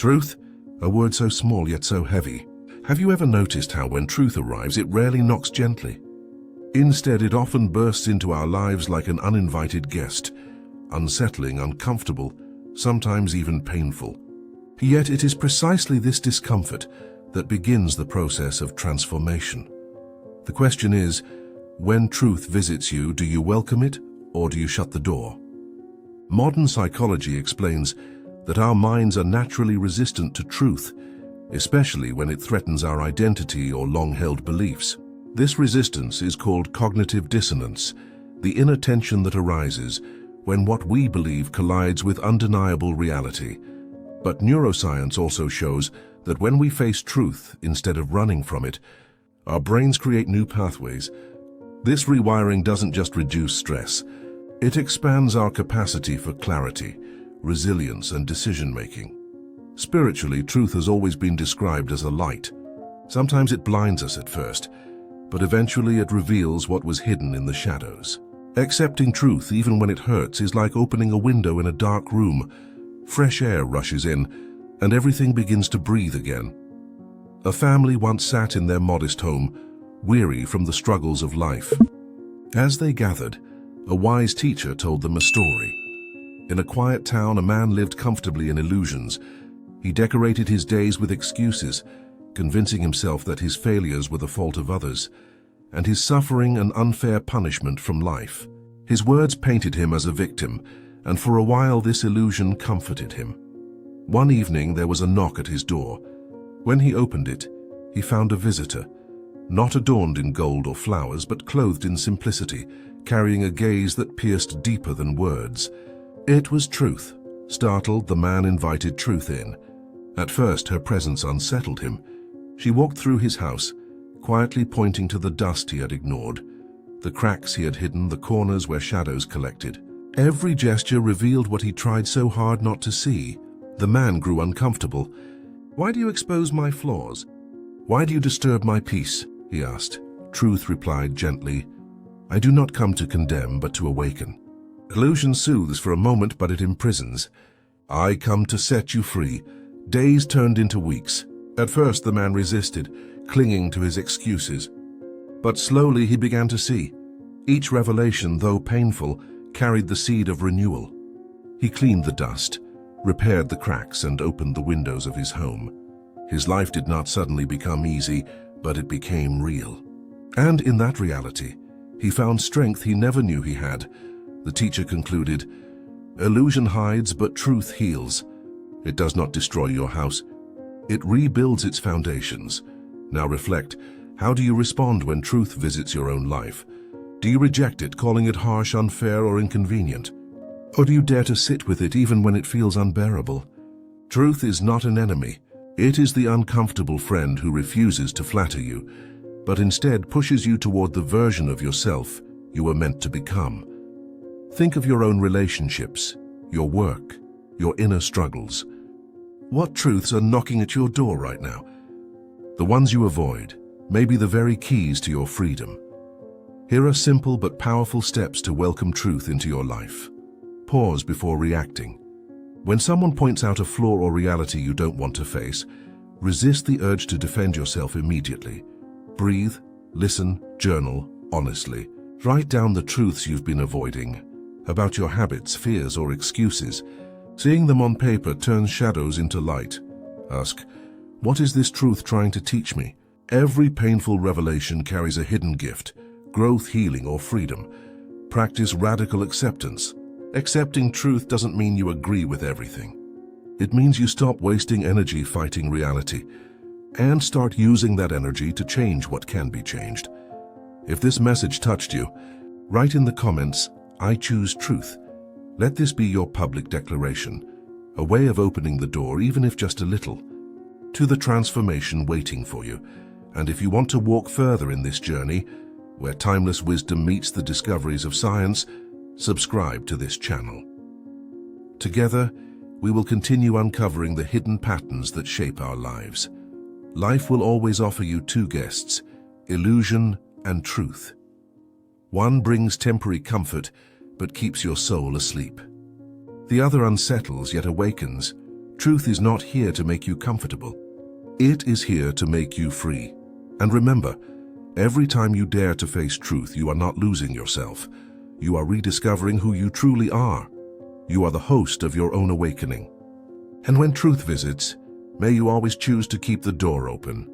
Truth, a word so small yet so heavy. Have you ever noticed how when truth arrives, it rarely knocks gently? Instead, it often bursts into our lives like an uninvited guest, unsettling, uncomfortable, sometimes even painful. Yet it is precisely this discomfort that begins the process of transformation. The question is, when truth visits you, do you welcome it or do you shut the door? Modern psychology explains that our minds are naturally resistant to truth, especially when it threatens our identity or long-held beliefs. This resistance is called cognitive dissonance, the inner tension that arises when what we believe collides with undeniable reality. But neuroscience also shows that when we face truth instead of running from it, our brains create new pathways. This rewiring doesn't just reduce stress, it expands our capacity for clarity, resilience, and decision-making. Spiritually, truth has always been described as a light. Sometimes it blinds us at first, but eventually it reveals what was hidden in the shadows. Accepting truth, even when it hurts, is like opening a window in a dark room. Fresh air rushes in, and everything begins to breathe again. A family once sat in their modest home, weary from the struggles of life. As they gathered, a wise teacher told them a story. In a quiet town, a man lived comfortably in illusions. He decorated his days with excuses, convincing himself that his failures were the fault of others, and his suffering an unfair punishment from life. His words painted him as a victim, and for a while this illusion comforted him. One evening there was a knock at his door. When he opened it, he found a visitor, not adorned in gold or flowers, but clothed in simplicity, carrying a gaze that pierced deeper than words. It was Truth. Startled, the man invited Truth in. At first, her presence unsettled him. She walked through his house, quietly pointing to the dust he had ignored, the cracks he had hidden, the corners where shadows collected. Every gesture revealed what he tried so hard not to see. The man grew uncomfortable. "Why do you expose my flaws? Why do you disturb my peace?" he asked. Truth replied gently, "I do not come to condemn, but to awaken." Illusion soothes for a moment, but it imprisons. "I come to set you free." Days turned into weeks. At first the man resisted, clinging to his excuses. But slowly he began to see. Each revelation, though painful, carried the seed of renewal. He cleaned the dust, repaired the cracks, and opened the windows of his home. His life did not suddenly become easy, but it became real. And in that reality, he found strength he never knew he had. The teacher concluded, "Illusion hides, but truth heals. It does not destroy your house. It rebuilds its foundations." Now reflect, how do you respond when truth visits your own life? Do you reject it, calling it harsh, unfair, or inconvenient? Or do you dare to sit with it even when it feels unbearable? Truth is not an enemy. It is the uncomfortable friend who refuses to flatter you, but instead pushes you toward the version of yourself you were meant to become. Think of your own relationships, your work, your inner struggles. What truths are knocking at your door right now? The ones you avoid may be the very keys to your freedom. Here are simple but powerful steps to welcome truth into your life. Pause before reacting. When someone points out a flaw or reality you don't want to face, resist the urge to defend yourself immediately. Breathe, listen, journal honestly. Write down the truths you've been avoiding about your habits, fears, or excuses. Seeing them on paper turns shadows into light. Ask, what is this truth trying to teach me? Every painful revelation carries a hidden gift, growth, healing, or freedom. Practice radical acceptance. Accepting truth doesn't mean you agree with everything. It means you stop wasting energy fighting reality and start using that energy to change what can be changed. If this message touched you, write in the comments, "I choose truth." Let this be your public declaration, a way of opening the door, even if just a little, to the transformation waiting for you. And if you want to walk further in this journey, where timeless wisdom meets the discoveries of science, subscribe to this channel. Together, we will continue uncovering the hidden patterns that shape our lives. Life will always offer you two guests, illusion and truth. One brings temporary comfort, but keeps your soul asleep. The other unsettles yet awakens, Truth is not here to make you comfortable. It is here to make you free. And remember, every time you dare to face truth, you are not losing yourself. You are rediscovering who you truly are. You are the host of your own awakening. And when truth visits, may you always choose to keep the door open.